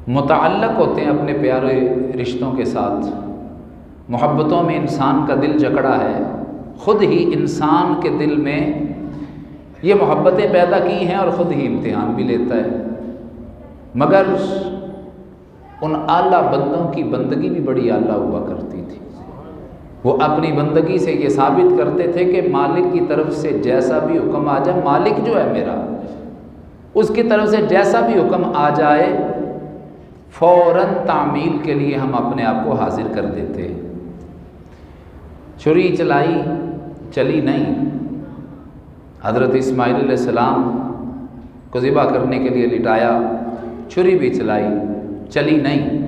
متعلق ہوتے ہیں اپنے پیارے رشتوں کے ساتھ۔ محبتوں میں انسان کا دل جکڑا ہے، خود ہی انسان کے دل میں یہ محبتیں پیدا کی ہیں اور خود ہی امتحان بھی لیتا ہے۔ مگر ان اعلیٰ بندوں کی بندگی بھی بڑی اعلیٰ ہوا کرتی تھی۔ وہ اپنی بندگی سے یہ ثابت کرتے تھے کہ مالک کی طرف سے جیسا بھی حکم آ جائے، مالک جو ہے میرا، اس کی طرف سے جیسا بھی حکم آ جائے فوراً تعمیل کے لیے ہم اپنے آپ کو حاضر کر دیتے۔ چھری چلائی، چلی نہیں۔ حضرت اسماعیل علیہ السلام کو ذبح کرنے کے لیے لٹایا، چھری بھی چلائی، چلی نہیں۔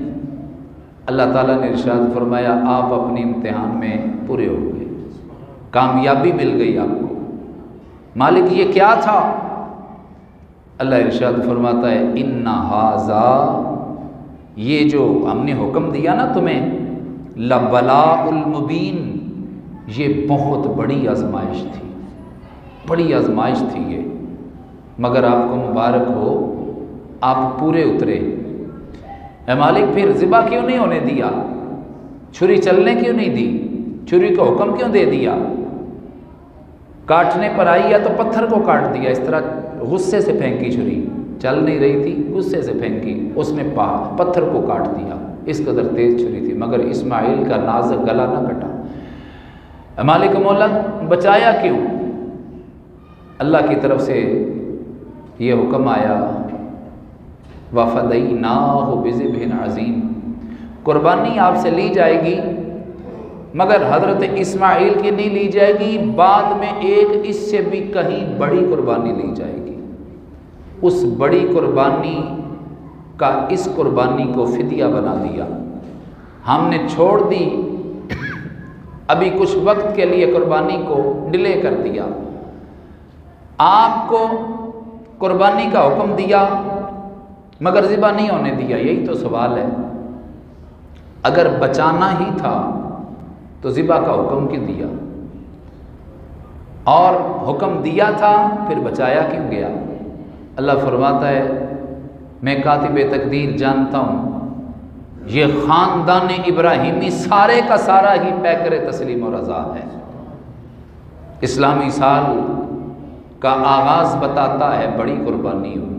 اللہ تعالیٰ نے ارشاد فرمایا آپ اپنی امتحان میں پورے ہو گئے، کامیابی مل گئی آپ کو۔ مالک یہ کیا تھا؟ اللہ ارشاد فرماتا ہے ان ھذا، یہ جو ہم نے حکم دیا نا تمہیں، لبلاء المبین، یہ بہت بڑی آزمائش تھی، بڑی آزمائش تھی یہ، مگر آپ کو مبارک ہو آپ پورے اترے۔ اے مالک پھر ذبح کیوں نہیں ہونے دیا؟ چھری چلنے کیوں نہیں دی؟ چھری کا حکم کیوں دے دیا؟ کاٹنے پر آئی یا تو پتھر کو کاٹ دیا، اس طرح غصے سے پھینکی چھری، چل نہیں رہی تھی، غصے سے پھینکی، اس میں پتھر کو کاٹ دیا، اس قدر تیز چھری تھی، مگر اسماعیل کا نازک گلا نہ کٹا۔ اے مالک مولا بچایا کیوں؟ اللہ کی طرف سے یہ حکم آیا وَفَدَيْنَاهُ بِذِبْحٍ عَظِيمٍ، قربانی آپ سے لی جائے گی مگر حضرت اسماعیل کی نہیں لی جائے گی، بعد میں ایک اس سے بھی کہیں بڑی قربانی لی جائے گی۔ اس بڑی قربانی کا اس قربانی کو فدیہ بنا دیا، ہم نے چھوڑ دی، ابھی کچھ وقت کے لیے قربانی کو ڈیلے کر دیا، آپ کو قربانی کا حکم دیا مگر ذبح نہیں ہونے دیا۔ یہی تو سوال ہے، اگر بچانا ہی تھا تو ذبح کا حکم کیوں دیا؟ اور حکم دیا تھا پھر بچایا کیوں گیا؟ اللہ فرماتا ہے میں کاتب تقدیر جانتا ہوں یہ خاندان ابراہیمی سارے کا سارا ہی پیکر تسلیم و رضا ہے۔ اسلامی سال کا آغاز بتاتا ہے بڑی قربانی ہوئی،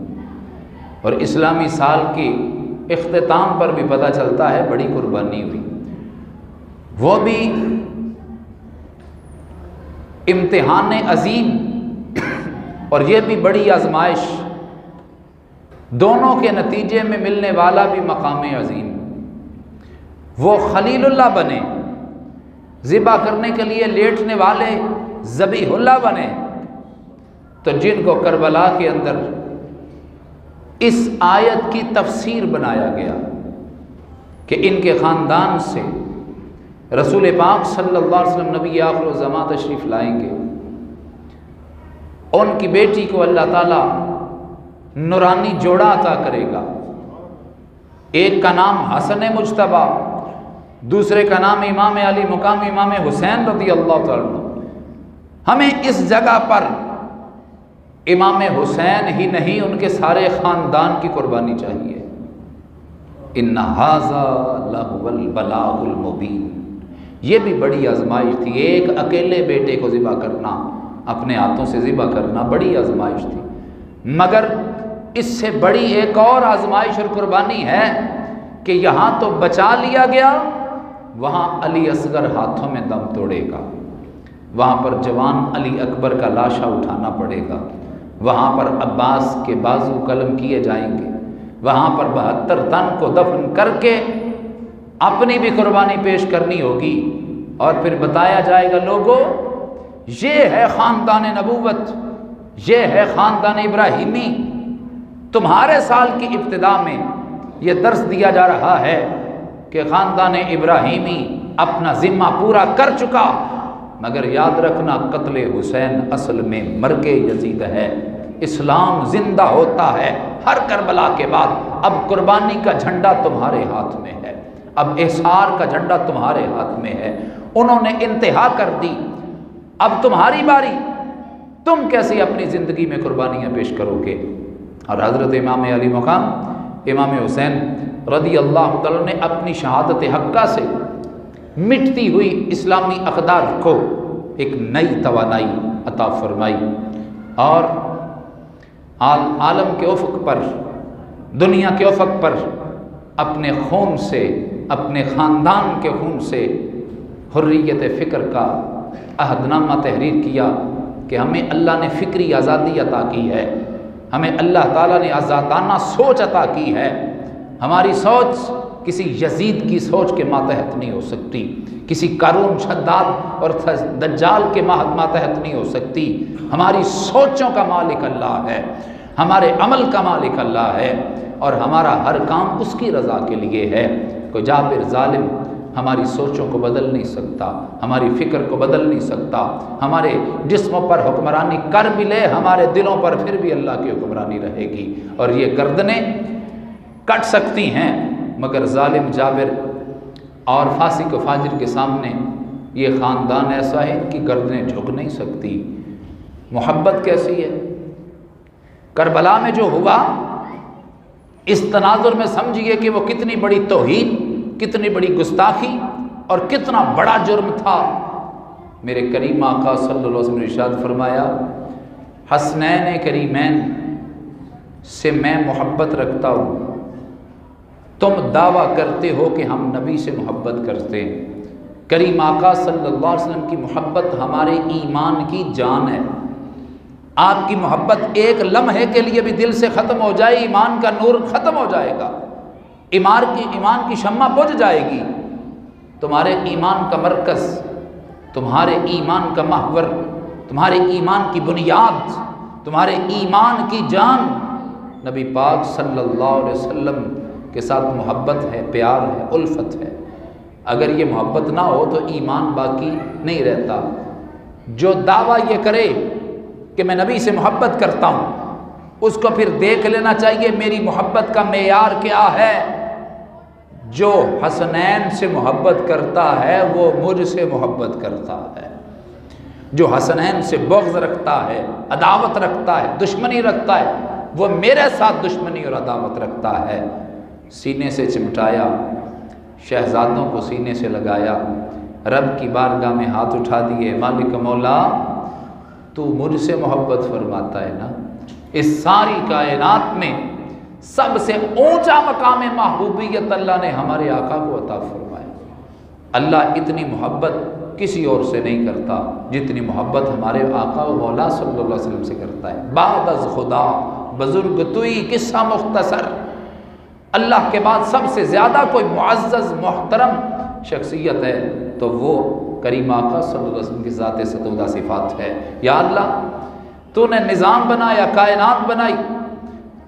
اور اسلامی سال کی اختتام پر بھی پتہ چلتا ہے بڑی قربانی ہوئی، وہ بھی امتحان عظیم اور یہ بھی بڑی آزمائش، دونوں کے نتیجے میں ملنے والا بھی مقام عظیم۔ وہ خلیل اللہ بنے، ذبح کرنے کے لیے لیٹنے والے ذبیح اللہ بنے، تو جن کو کربلا کے اندر اس آیت کی تفسیر بنایا گیا کہ ان کے خاندان سے رسول پاک صلی اللہ علیہ وسلم نبی آخر الزمان تشریف لائیں گے، ان کی بیٹی کو اللہ تعالیٰ نورانی جوڑا عطا کرے گا، ایک کا نام حسن مجتبیٰ، دوسرے کا نام امام علی مقام امام حسین رضی اللہ تعالیٰ عنہ۔ ہمیں اس جگہ پر امام حسین ہی نہیں ان کے سارے خاندان کی قربانی چاہیے۔ ان ھذا لہو البلاء المبین، یہ بھی بڑی آزمائش تھی، ایک اکیلے بیٹے کو ذبح کرنا، اپنے ہاتھوں سے ذبح کرنا بڑی آزمائش تھی، مگر اس سے بڑی ایک اور آزمائش اور قربانی ہے کہ یہاں تو بچا لیا گیا، وہاں علی اصغر ہاتھوں میں دم توڑے گا، وہاں پر جوان علی اکبر کا لاشا اٹھانا پڑے گا، وہاں پر عباس کے بازو قلم کیے جائیں گے، وہاں پر 72 تن کو دفن کر کے اپنی بھی قربانی پیش کرنی ہوگی، اور پھر بتایا جائے گا لوگوں یہ ہے خاندان نبوت، یہ ہے خاندان ابراہیمی۔ تمہارے سال کی ابتدا میں یہ درس دیا جا رہا ہے کہ خاندان ابراہیمی اپنا ذمہ پورا کر چکا، مگر یاد رکھنا قتل حسین اصل میں مرگ یزید ہے، اسلام زندہ ہوتا ہے ہر کربلا کے بعد۔ اب قربانی کا جھنڈا تمہارے ہاتھ میں ہے، اب احصار کا جھنڈا تمہارے ہاتھ میں ہے، انہوں نے انتہا کر دی، اب تمہاری باری، تم کیسے اپنی زندگی میں قربانیاں پیش کرو گے۔ اور حضرت امام علی مقام امام حسین رضی اللہ تعالیٰ نے اپنی شہادت حقہ سے مٹتی ہوئی اسلامی اقدار کو ایک نئی توانائی عطا فرمائی اور عالم کے افق پر، دنیا کے افق پر اپنے خون سے، اپنے خاندان کے خون سے حریت فکر کا عہد نامہ تحریر کیا کہ ہمیں اللہ نے فکری آزادی عطا کی ہے، ہمیں اللہ تعالیٰ نے آزادانہ سوچ عطا کی ہے۔ ہماری سوچ کسی یزید کی سوچ کے ماتحت نہیں ہو سکتی، کسی قارون شداد اور دجال کے ماتحت نہیں ہو سکتی۔ ہماری سوچوں کا مالک اللہ ہے، ہمارے عمل کا مالک اللہ ہے، اور ہمارا ہر کام اس کی رضا کے لیے ہے۔ کوئی جابر ظالم ہماری سوچوں کو بدل نہیں سکتا، ہماری فکر کو بدل نہیں سکتا، ہمارے جسموں پر حکمرانی کر بھی لے، ہمارے دلوں پر پھر بھی اللہ کی حکمرانی رہے گی، اور یہ گردنیں کٹ سکتی ہیں مگر ظالم جابر اور فاسق و فاجر کے سامنے یہ خاندان ایسا ہے، ان کی گردنیں جھک نہیں سکتی۔ محبت کیسی ہے؟ کربلا میں جو ہوا اس تناظر میں سمجھیے کہ وہ کتنی بڑی توہین، کتنی بڑی گستاخی اور کتنا بڑا جرم تھا۔ میرے کریم آقا صلی اللہ علیہ وسلم نے ارشاد فرمایا، حسنین کریمین سے میں محبت رکھتا ہوں، تم دعویٰ کرتے ہو کہ ہم نبی سے محبت کرتے ہیں۔ کریم آقا صلی اللہ علیہ وسلم کی محبت ہمارے ایمان کی جان ہے۔ آپ کی محبت ایک لمحے کے لیے بھی دل سے ختم ہو جائے، ایمان کا نور ختم ہو جائے گا، ایمان کی شمع بجھ جائے گی۔ تمہارے ایمان کا مرکز، تمہارے ایمان کا محور، تمہارے ایمان کی بنیاد، تمہارے ایمان کی جان نبی پاک صلی اللہ علیہ وسلم کے ساتھ محبت ہے، پیار ہے، الفت ہے۔ اگر یہ محبت نہ ہو تو ایمان باقی نہیں رہتا۔ جو دعویٰ یہ کرے کہ میں نبی سے محبت کرتا ہوں، اس کو پھر دیکھ لینا چاہیے میری محبت کا معیار کیا ہے۔ جو حسنین سے محبت کرتا ہے وہ مجھ سے محبت کرتا ہے، جو حسنین سے بغض رکھتا ہے، عداوت رکھتا ہے، دشمنی رکھتا ہے، وہ میرے ساتھ دشمنی اور عداوت رکھتا ہے۔ سینے سے چمٹایا، شہزادوں کو سینے سے لگایا، رب کی بارگاہ میں ہاتھ اٹھا دیے، مالک مولا تو مجھ سے محبت فرماتا ہے نا۔ اس ساری کائنات میں سب سے اونچا مقام محبوبیت اللہ نے ہمارے آقا کو عطا فرمایا۔ اللہ اتنی محبت کسی اور سے نہیں کرتا جتنی محبت ہمارے آقا و مولا صلی اللہ علیہ وسلم سے کرتا ہے۔ بعد از خدا بزرگ توئی قصہ مختصر، اللہ کے بعد سب سے زیادہ کوئی معزز محترم شخصیت ہے تو وہ کریم آقا صلی اللہ علیہ وسلم کی ذات ستودہ صفات ہے۔ یا اللہ تو نے نظام بنایا، کائنات بنائی،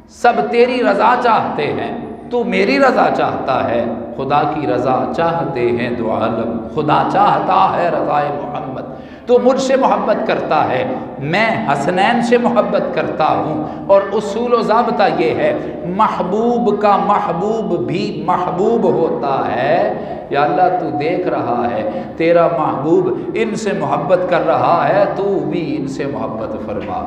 سب تیری رضا چاہتے ہیں، تو میری رضا چاہتا ہے، خدا کی رضا چاہتے ہیں دو عالم، خدا چاہتا ہے رضائے محمد، تو مجھ سے محبت کرتا ہے، میں حسنین سے محبت کرتا ہوں۔ اور اصول و ضابطہ یہ ہے، محبوب کا محبوب بھی محبوب ہوتا ہے۔ یا اللہ تو دیکھ رہا ہے تیرا محبوب ان سے محبت کر رہا ہے، تو بھی ان سے محبت فرما۔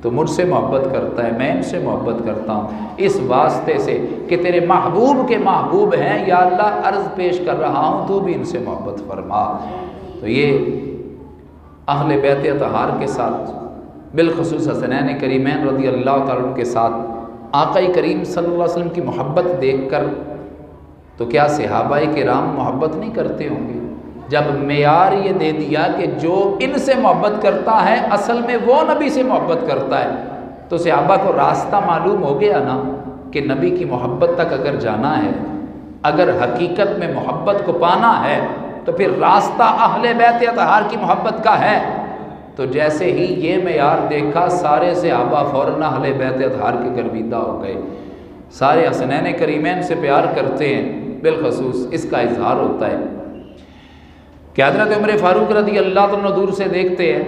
تو مجھ سے محبت کرتا ہے، میں ان سے محبت کرتا ہوں اس واسطے سے کہ تیرے محبوب کے محبوب ہیں۔ یا اللہ عرض پیش کر رہا ہوں تو بھی ان سے محبت فرما۔ تو یہ اہل بیت اطہار کے ساتھ، بالخصوص حسنین کریمین رضی اللہ تعالیٰ عنہ کے ساتھ آقا کریم صلی اللہ علیہ وسلم کی محبت دیکھ کر تو کیا صحابہ کرام محبت نہیں کرتے ہوں گے؟ جب معیار یہ دے دیا کہ جو ان سے محبت کرتا ہے اصل میں وہ نبی سے محبت کرتا ہے، تو صحابہ کو راستہ معلوم ہو گیا نا کہ نبی کی محبت تک اگر جانا ہے، اگر حقیقت میں محبت کو پانا ہے تو پھر راستہ اہل بیت اطہار کی محبت کا ہے۔ تو جیسے ہی یہ معیار دیکھا، سارے صحابہ فوراً اہل بیت اطہار کے گرویدہ ہو گئے۔ سارے حسنین کریمین سے پیار کرتے ہیں، بالخصوص اس کا اظہار ہوتا ہے کہ حضرت عمر فاروق رضی اللہ عنہ دور سے دیکھتے ہیں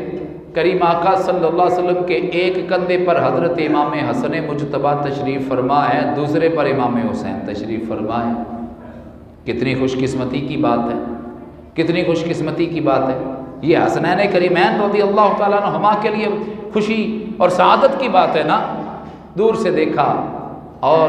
کریم آقا صلی اللہ علیہ وسلم کے ایک کندھے پر حضرت امام حسن مجتبیٰ تشریف فرما ہے، دوسرے پر امام حسین تشریف فرما ہے۔ کتنی خوش قسمتی کی بات ہے، کتنی خوش قسمتی کی بات ہے۔ یہ حسنین کریمین رضی اللہ تعالیٰ عنہما کے لیے خوشی اور سعادت کی بات ہے نا۔ دور سے دیکھا اور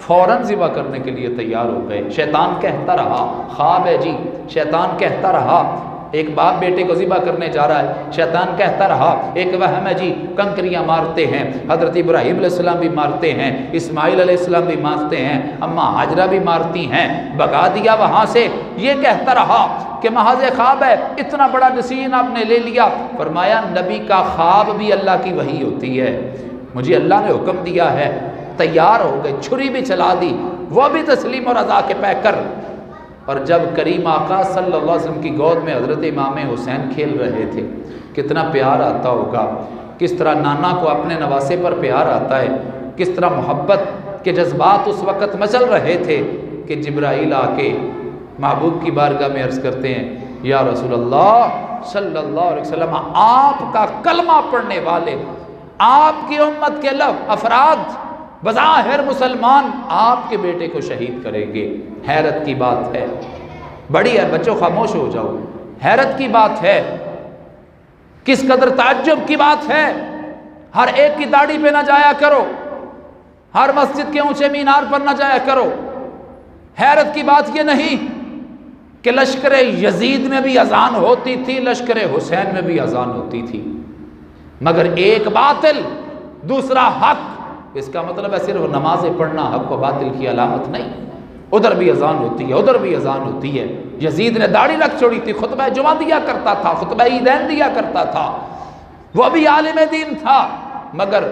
فوراً ذبح کرنے کے لیے تیار ہو گئے۔ شیطان کہتا رہا، خواب ہے جی، شیطان کہتا رہا ایک باپ بیٹے کو ذبح کرنے جا رہا ہے، شیطان کہتا رہا ایک وہم ہے جی، کنکریاں مارتے ہیں، حضرت ابراہیم علیہ السلام بھی مارتے ہیں، اسماعیل علیہ السلام بھی مارتے ہیں، اماں ہاجرہ بھی مارتی ہیں، بھگا دیا وہاں سے۔ یہ کہتا رہا کہ محض خواب ہے، اتنا بڑا ڈیسیژن آپ نے لے لیا۔ فرمایا نبی کا خواب بھی اللہ کی وحی ہوتی ہے، مجھے اللہ نے حکم دیا ہے، تیار ہو گئے، چھری بھی چلا دی، وہ بھی تسلیم اور رضا کے پے کر۔ اور جب کریم آقا صلی اللہ علیہ وسلم کی گود میں حضرت امام حسین کھیل رہے تھے، کتنا پیار آتا ہوگا، کس طرح نانا کو اپنے نواسے پر پیار آتا ہے، کس طرح محبت کے جذبات اس وقت مچل رہے تھے کہ جبرائیل آ کے محبوب کی بارگاہ میں عرض کرتے ہیں یا رسول اللہ صلی اللہ علیہ وسلم، آپ کا کلمہ پڑھنے والے، آپ کی امت کے افراد بظاہر مسلمان آپ کے بیٹے کو شہید کریں گے۔ حیرت کی بات ہے، بڑی ہے، بچوں خاموش ہو جاؤ، حیرت کی بات ہے، کس قدر تعجب کی بات ہے۔ ہر ایک کی داڑھی پہ نہ جایا کرو، ہر مسجد کے اونچے مینار پر نہ جایا کرو۔ حیرت کی بات یہ نہیں کہ لشکر یزید میں بھی اذان ہوتی تھی، لشکر حسین میں بھی اذان ہوتی تھی، مگر ایک باطل دوسرا حق، اس کا مطلب ہے صرف نمازیں پڑھنا حق و باطل کی علامت نہیں، ادھر بھی اذان ہوتی ہے، ادھر بھی اذان ہوتی ہے۔ یزید نے داڑھی رکھ چھوڑی تھی، خطبہ جمعہ دیا کرتا تھا، خطبہ عیدین دیا کرتا تھا، وہ بھی عالم دین تھا، مگر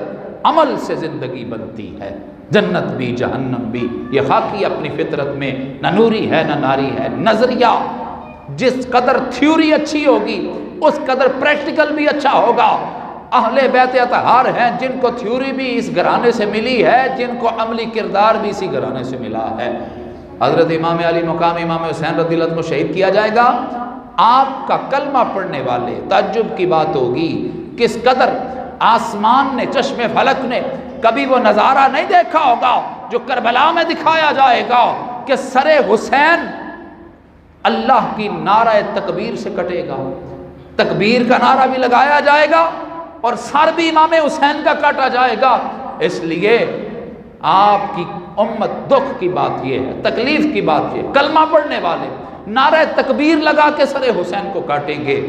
عمل سے زندگی بنتی ہے، جنت بھی جہنم بھی۔ یہ خاکی اپنی فطرت میں نہ نوری ہے نہ ناری ہے۔ نظریہ جس قدر تھیوری اچھی ہوگی اس قدر پریکٹیکل بھی اچھا ہوگا۔ اہل بیت اطہار ہیں جن کو تھیوری بھی اس گھرانے سے ملی ہے، جن کو عملی کردار بھی اسی گھرانے سے ملا ہے۔ حضرت امام علی مقام امام حسین رضی اللہ عنہ کو شہید کیا جائے گا، آپ کا کلمہ پڑھنے والے، تعجب کی بات ہوگی کس قدر آسمان نے، چشم فلک نے کبھی وہ نظارہ نہیں دیکھا ہوگا جو کربلا میں دکھایا جائے گا کہ سر حسین اللہ کی نعرہ تکبیر سے کٹے گا، تکبیر کا نعرہ بھی لگایا جائے گا اور سر بھی امام حسین کا کاٹا جائے گا۔ اس لیے آپ کی امت دکھ کی بات یہ ہے، تکلیف کی بات یہ، کلمہ پڑھنے والے نعرہ تکبیر لگا کے سر حسین کو کاٹیں گے،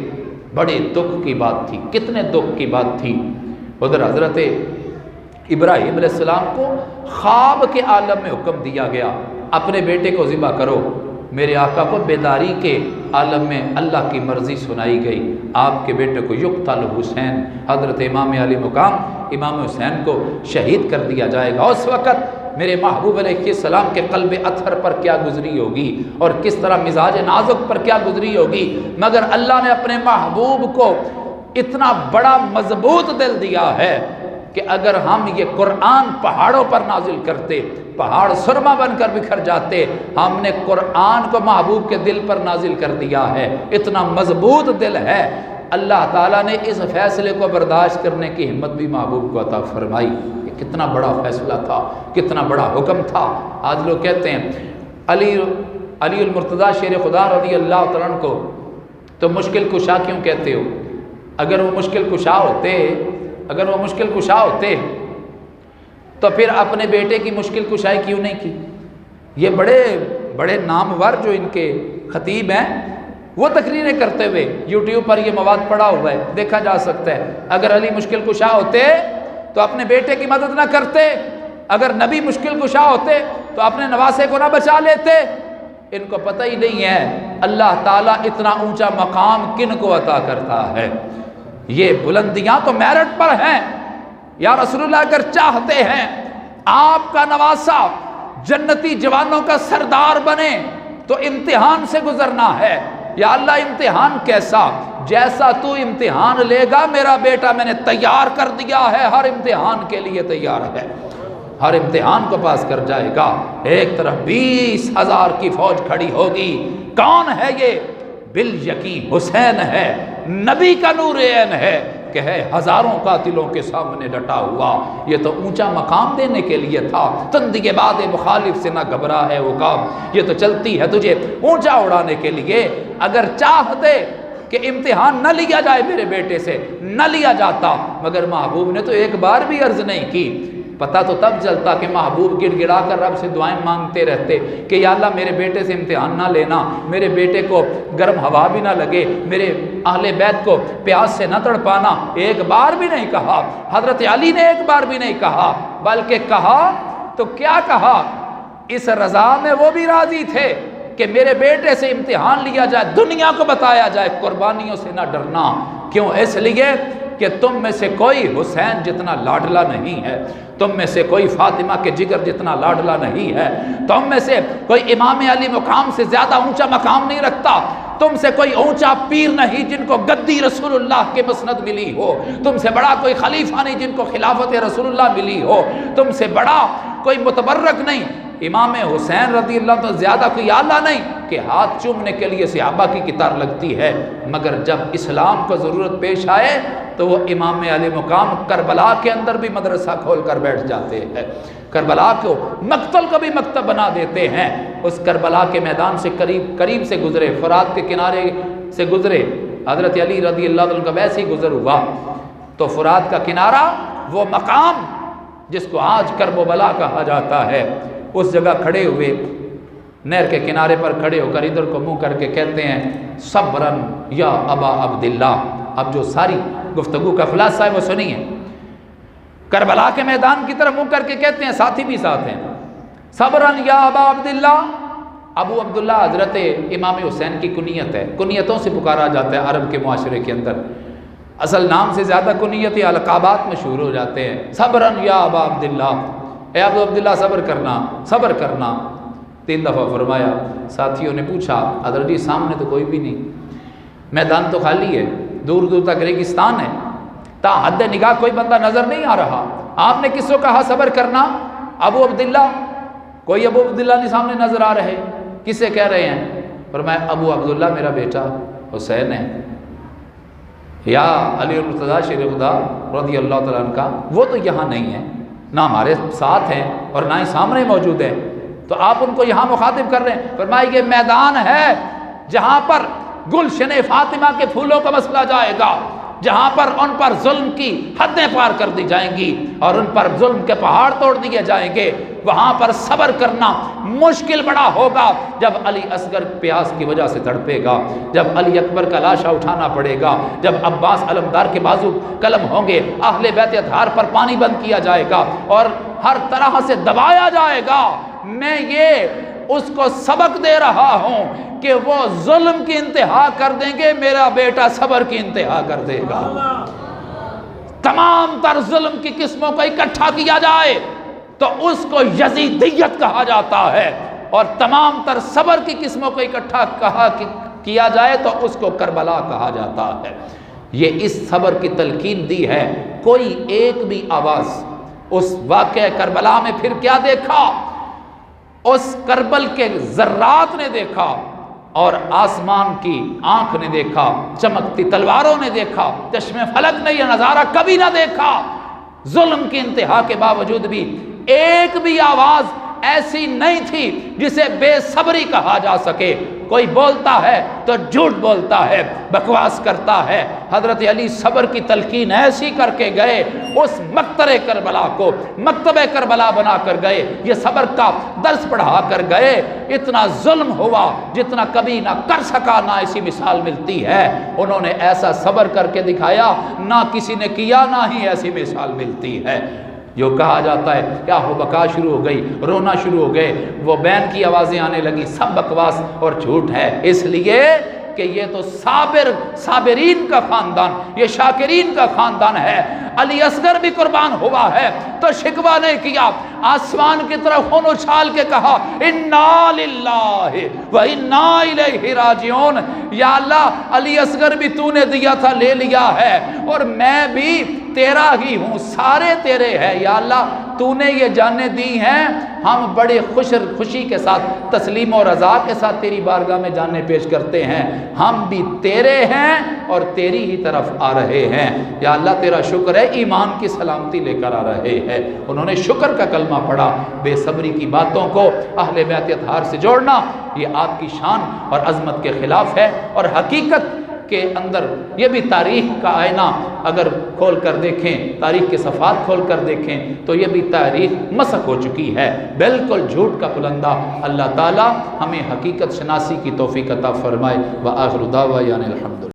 بڑے دکھ کی بات تھی، کتنے دکھ کی بات تھی۔ ادھر حضرت ابراہیم علیہ السلام کو خواب کے عالم میں حکم دیا گیا اپنے بیٹے کو ذبح کرو، میرے آقا کو بیداری کے عالم میں اللہ کی مرضی سنائی گئی، آپ کے بیٹے کو یقتل حسین، حضرت امام علی مقام امام حسین کو شہید کر دیا جائے گا۔ اس وقت میرے محبوب علیہ السلام کے قلب اطہر پر کیا گزری ہوگی اور کس طرح مزاج نازک پر کیا گزری ہوگی، مگر اللہ نے اپنے محبوب کو اتنا بڑا مضبوط دل دیا ہے کہ اگر ہم یہ قرآن پہاڑوں پر نازل کرتے، پہاڑ سرما بن کر بکھر جاتے، ہم نے قرآن کو محبوب کے دل پر نازل کر دیا ہے، اتنا مضبوط دل ہے۔ اللہ تعالیٰ نے اس فیصلے کو برداشت کرنے کی ہمت بھی محبوب کو عطا فرمائی۔ یہ کتنا بڑا فیصلہ تھا، کتنا بڑا حکم تھا۔ آج لوگ کہتے ہیں علی المرتضیٰ شیر خدا رضی اللہ تعالیٰ عنہ کو تو مشکل کشا کیوں کہتے ہو؟ اگر وہ مشکل کشا ہوتے تو پھر اپنے بیٹے کی مشکل کشائی کیوں نہیں کی؟ یہ بڑے بڑے نامور جو ان کے خطیب ہیں وہ تقریریں کرتے ہوئے یوٹیوب پر یہ مواد پڑا ہوا ہے، دیکھا جا سکتا ہے۔ اگر علی مشکل کشا ہوتے تو اپنے بیٹے کی مدد نہ کرتے، اگر نبی مشکل کشا ہوتے تو اپنے نواسے کو نہ بچا لیتے۔ ان کو پتہ ہی نہیں ہے اللہ تعالیٰ اتنا اونچا مقام کن کو عطا کرتا ہے۔ یہ بلندیاں تو میرٹ پر ہیں۔ یا رسول اللہ اگر چاہتے ہیں آپ کا نواسا جنتی جوانوں کا سردار بنے تو امتحان سے گزرنا ہے۔ یا اللہ امتحان کیسا؟ جیسا تو امتحان لے گا میرا بیٹا میں نے تیار کر دیا ہے، ہر امتحان کے لیے تیار ہے، ہر امتحان کو پاس کر جائے گا۔ ایک طرف 20,000 کی فوج کھڑی ہوگی، کون ہے یہ؟ بالیقین حسین ہے، نبی کا نور عین ہے کہ ہے ہزاروں قاتلوں کے سامنے ڈٹا ہوا۔ یہ تو اونچا مقام دینے کے لیے تھا، تندی باد مخالف سے نہ گھبرا ہے عقاب، یہ تو چلتی ہے تجھے اونچا اڑانے کے لیے۔ اگر چاہتے کہ امتحان نہ لیا جائے میرے بیٹے سے، نہ لیا جاتا، مگر محبوب نے تو ایک بار بھی عرض نہیں کی پتہ تو تب چلتا کہ محبوب گڑ گڑا کر رب سے دعائیں مانگتے رہتے کہ یا اللہ میرے بیٹے سے امتحان نہ لینا، میرے بیٹے کو گرم ہوا بھی نہ لگے، میرے اہل بیت کو پیاس سے نہ تڑپانا۔ ایک بار بھی نہیں کہا، حضرت علی نے ایک بار بھی نہیں کہا، بلکہ کہا تو کیا کہا، اس رضا میں وہ بھی راضی تھے کہ میرے بیٹے سے امتحان لیا جائے، دنیا کو بتایا جائے قربانیوں سے نہ ڈرنا۔ کیوں؟ اس لیے کہ تم میں سے کوئی حسین جتنا لاڈلا نہیں ہے، تم میں سے کوئی فاطمہ کے جگر جتنا لاڈلا نہیں ہے، تم میں سے کوئی امام علی مقام سے زیادہ اونچا مقام نہیں رکھتا، تم سے کوئی اونچا پیر نہیں جن کو گدی رسول اللہ کے مسند ملی ہو، تم سے بڑا کوئی خلیفہ نہیں جن کو خلافت رسول اللہ ملی ہو، تم سے بڑا کوئی متبرک نہیں، امام حسین رضی اللہ تو زیادہ کوئی اعلیٰ نہیں کہ ہاتھ چومنے کے لیے صحابہ کی قطار لگتی ہے، مگر جب اسلام کو ضرورت پیش آئے تو وہ امام علی مقام کربلا کے اندر بھی مدرسہ کھول کر بیٹھ جاتے ہیں، کربلا کو مقتل کو بھی مکتب بنا دیتے ہیں۔ اس کربلا کے میدان سے قریب سے گزرے، فرات کے کنارے سے گزرے، حضرت علی رضی اللہ عنہ کا ویسے ہی گزر ہوا تو فرات کا کنارہ وہ مقام جس کو آج کربلا کہا جاتا ہے، اس جگہ کھڑے ہوئے، نہر کے کنارے پر کھڑے ہو کر ادھر کو منہ کر کے کہتے ہیں صبرن یا ابا عبداللہ۔ اب جو ساری گفتگو کا خلاصہ ہے وہ سنیے، کربلا کے میدان کی طرف منہ کر کے کہتے ہیں، ساتھی بھی ساتھ ہیں، صبرن یا ابا عبداللہ۔ ابو عبداللہ حضرت امام حسین کی کنیت ہے، کنیتوں سے پکارا جاتا ہے عرب کے معاشرے کے اندر، اصل نام سے زیادہ کنیت یا القابات مشہور ہو جاتے ہیں۔ صبرن یا ابا عبداللہ، اے ابو عبداللہ صبر کرنا، صبر کرنا۔ 3 دفعہ فرمایا۔ ساتھیوں نے پوچھا حضرت جی سامنے تو کوئی بھی نہیں، میدان تو خالی ہے، دور دور تک ریگستان ہے، تا حد نگاہ کوئی بندہ نظر نہیں آ رہا، آپ نے کس کو کہا صبر کرنا؟ ابو عبداللہ۔ کوئی ابو عبداللہ نہیں سامنے نظر آ رہے، کسے کہہ رہے ہیں؟ فرمایا ابو عبداللہ میرا بیٹا حسین ہے، یا علی المرتضیٰ شیر خدا رضی اللہ تعالیٰ عنہ کا، وہ تو یہاں نہیں ہے، نہ ہمارے ساتھ ہیں اور نہ ہی سامنے موجود ہیں، تو آپ ان کو یہاں مخاطب کر رہے ہیں۔ فرمایا یہ میدان ہے جہاں پر گلشن فاطمہ کے پھولوں کا مسئلہ جائے گا، جہاں پر ان پر ظلم کی حدیں پار کر دی جائیں گی اور ان پر ظلم کے پہاڑ توڑ دیے جائیں گے، وہاں پر صبر کرنا مشکل بڑا ہوگا جب علی اصغر پیاس کی وجہ سے تڑپے گا، جب علی اکبر کا لاشا اٹھانا پڑے گا، جب عباس علمدار کے بازو قلم ہوں گے، اہل بیت اطہار پر پانی بند کیا جائے گا اور ہر طرح سے دبایا جائے گا۔ میں یہ اس کو سبق دے رہا ہوں کہ وہ ظلم کی انتہا کر دیں گے، میرا بیٹا صبر کی انتہا کر دے گا۔ تمام تر ظلم کی قسموں کو اکٹھا کیا جائے تو اس کو یزیدیت کہا جاتا ہے، اور تمام تر صبر کی قسموں کو اکٹھا کیا جائے تو اس کو کربلا کہا جاتا ہے۔ یہ اس صبر کی تلقین دی ہے۔ کوئی ایک بھی آواز اس واقعہ کربلا میں پھر کیا دیکھا؟ اس کربل کے ذرات نے دیکھا اور آسمان کی آنکھ نے دیکھا، چمکتی تلواروں نے دیکھا، چشم فلک نے یہ نظارہ کبھی نہ دیکھا۔ ظلم کی انتہا کے باوجود بھی ایک بھی آواز ایسی نہیں تھی جسے بے صبری کہا جا سکے۔ کوئی بولتا ہے تو جھوٹ بولتا ہے، بکواس کرتا ہے۔ حضرت علی صبر کی تلقین ایسی کر کے گئے، اس مقتل کربلا کو مکتب کربلا بنا کر گئے، یہ صبر کا درس پڑھا کر گئے۔ اتنا ظلم ہوا جتنا کبھی نہ کر سکا، نہ ایسی مثال ملتی ہے۔ انہوں نے ایسا صبر کر کے دکھایا، نہ کسی نے کیا، نہ ہی ایسی مثال ملتی ہے۔ جو کہا جاتا ہے کیا ہو بکا شروع ہو گئی، رونا شروع ہو گئے، وہ بین کی آوازیں آنے لگی، سب بکواس اور جھوٹ ہے، اس لیے کہ یہ تو صابرین کا خاندان، یہ شاکرین کا خاندان ہے۔ علی اصغر بھی قربان ہوا ہے تو شکوہ نہیں کیا، آسمان کی طرف خون اچھال کے کہا انا للہ و انا الیہ راجعون۔ یا اللہ علی اصغر بھی تو نے دیا تھا، لے لیا ہے، اور میں بھی تیرا ہی ہوں، سارے تیرے ہیں۔ یا اللہ تو نے یہ جانیں دی ہیں، ہم بڑے خوشی کے ساتھ، تسلیم و رضا کے ساتھ تیری بارگاہ میں جانیں پیش کرتے ہیں، ہم بھی تیرے ہیں اور تیری ہی طرف آ رہے ہیں۔ یا اللہ تیرا شکر ہے، ایمان کی سلامتی لے کر آ رہے ہیں۔ انہوں نے شکر کا کلمہ پڑھا۔ بے صبری کی باتوں کو اہل بیت اطہار سے جوڑنا یہ آپ کی شان اور عظمت کے خلاف ہے، اور حقیقت کے اندر یہ بھی تاریخ کا آئینہ اگر کھول کر دیکھیں، تاریخ کے صفحات کھول کر دیکھیں تو یہ بھی تاریخ مسخ ہو چکی ہے، بالکل جھوٹ کا پلندہ۔ اللہ تعالی ہمیں حقیقت شناسی کی توفیق عطا فرمائے۔ وآخر دعوانا الحمدللہ۔